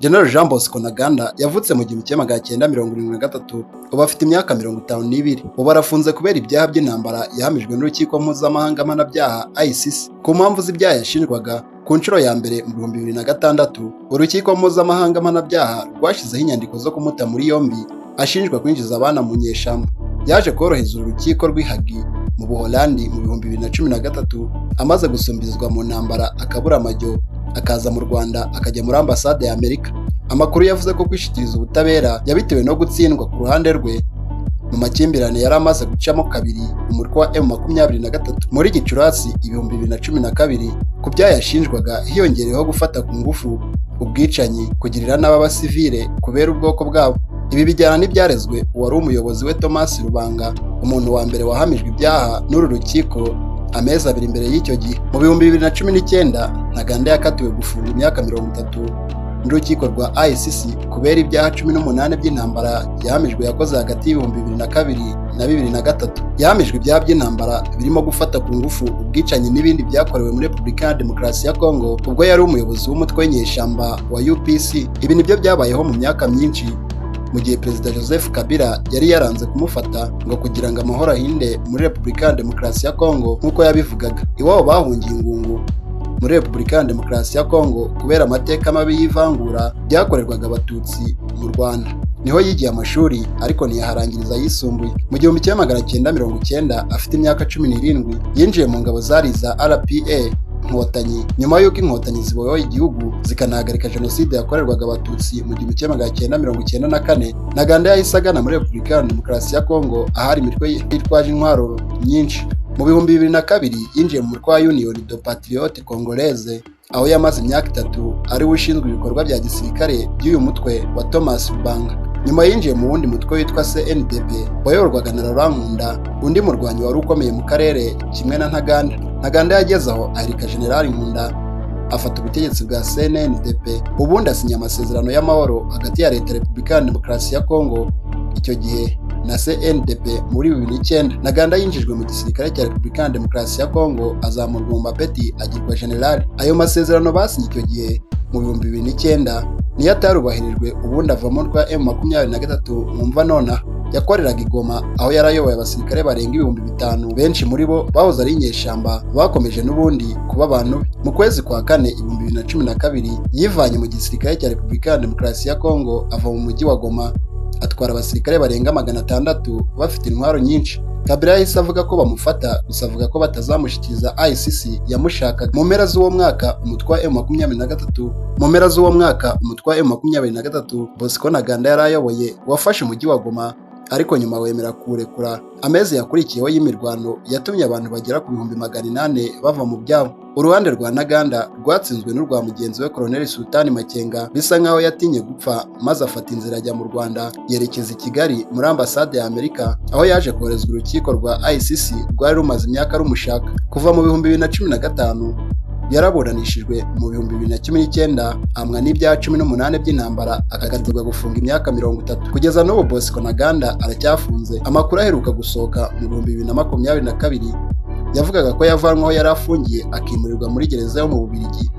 General Jean Bosco Ntaganda yavutse mu 1973, ubu afite imyaka 52. Ubu arafunze kubera ibyaha by'intambara yahamijwe n'urukiko mpuzamahanga mpanabyaha ICC ku mpamvu z'ibyaha yashinjwaga. Ku nshuro ya mbere mu 2006, urukiko mpuzamahanga mpanabyaha rwashyizeho inyandiko zo kumuta muri yombi ashinjwa kwinjiza abana mu nyeshyamba. Yaje korohereza urukiko rw'i Hague mu Buholandi mu 2013, amaze gusumbizwa mu ntambara akabura amajyo, akaza mu Rwanda akajya muri ambasade ya Amerika. Amakuru yavuze ko kwishikiriza ubutabera yabitewe no gutsindwa ku ruhande rwe mu makimbirane yari amaze gucamo kabiri umutwe wa M23 muri Gicurasi 2012. Ku byaha yashinjwaga hiyongereyeho gufata ku ngufu, ubwicanyi, kugirira nabi abasivile kubera ubwoko bwabo. Ibi bijyana n'ibyarezwe uwari umuyobozi we Thomas Rubanga, umuntu wa mbere wahamijwe ibyaha n'uru rukiko amezi abiri imbere y'icyo gihe. Mu 2019, Ntaganda yakatiwe gufunga imyaka 30 n'urukiko rwa ICC kubera ibyaha 18 by'intambara yahamijwe yakoze hagati y'ibihumbi 2002 na 2003. Yahamijwe ibyaha by'intambara birimo gufata ku ngufu, ubwicanyi n'ibindi byakorewe muri Repubulika ya Demokarasi ya Kongo ubwo yari umuyobozi w'umutwe w'inyeshyamba wa UPC. Ibi nibyo byabayeho mu myaka myinshi mu gihe Perezida Joseph Kabila yari yaranze kumufata ngo kugira ngo amahoro ahinde muri Repubulika ya Demokarasi ya Kongo nk'uko yabivugaga. Iwabo bahungiye ingungu muri Repubulika ya Demokarasi ya Kongo kubera amateka mabi y'ivangura byakorerwaga Abatutsi mu Rwanda. Niho yigiye amashuri ariko ntiyaharangiriza yisumbuye. Mu 1990, afite imyaka 17, yinjiye mu ngabo zari za RPA Inkotanyi nyuma y'uko Inkotanyi zibohoye igihugu zikanahagarika jenoside yakorerwaga Abatutsi mu 1994. Ntaganda yahise agana muri Repubulika ya Demokarasi ya Kongo ahari imitwe yitwaje intwaro nyinshi. Mu 2002, yinjiye mu mutwe wa Union des Patriotes Congolaises, aho yamaze imyaka 3 ari we ushinzwe ibikorwa bya gisirikare by'uyu mutwe wa Thomas Rubanga. Nyuma yinjiye mu wundi mutwe witwa CNDP wayoborwaga na Laurent Nkunda, undi murwanyi wari ukomeye mu karere kimwe na Ntaganda. Ntaganda yageze aho ahirika General Nkunda, afata ubutegetsi bwa CNDP, ubundi asinya amasezerano y'amahoro hagati ya Leta ya Repubulika ya Demokarasi ya Kongo icyo gihe na CNDP muri 2009. Ntaganda yinjijwe mu gisirikare cya Repubulika ya Demokarasi ya Kongo, azamurwa mu mapeti agirwa general. Ayo masezerano basinye icyo gihe mu 2009 niyo atarubahirijwe, ubundi avamo rwa M23 mwumva nona. Yakoreraga i Goma aho yarayoboye abasirikare barenga 5,000, benshi muri bo bahoze ari inyeshyamba bakomeje n'ubundi kuba abantu be. Mu kwezi kwa kane 2012, yivanye mu gisirikare cya Repubulika ya Demokarasi ya Kongo, ava mu mujyi wa Goma atwara abasirikare barenga 600 bafite intwaro nyinshi. Kabila yahise avuga ko bamufata, gusa avuga ko batazamushyikiriza ICC yamushakaga. Mu mpera z'uwo mwaka umutwe wa M23 Bosco Ntaganda yari ayoboye wafashe umujyi wa Goma, ariko nyuma wemera kurekura. Amezi yakurikiyeho y'imirwano yatumye abantu bagera ku 800 bava mu byabo. Uruhande rwa Ntaganda rwatsinzwe n'urwa mugenzi we Colonel Sultani Makenga, bisa nkaho yatinye gupfa maze afata inzira ajya mu Rwanda, yerekeza i Kigali muri ambasade ya Amerika, aho yaje koherezwa urukiko rwa ICC rwari rumaze imyaka rumushaka. Kuva mu 2015 yaraburanishijwe mu 2019, amwa n'ibyaha 18 by'intambara, akagatirwa gufunga imyaka 30. Kugeza n'ubu Bosco Ntaganda aracyafunze. Amakuru aheruka gusohoka mu 2022 yavugaga ko yavanwaho yari afungiye akimurirwa muri gereza yo mu Bubiligi.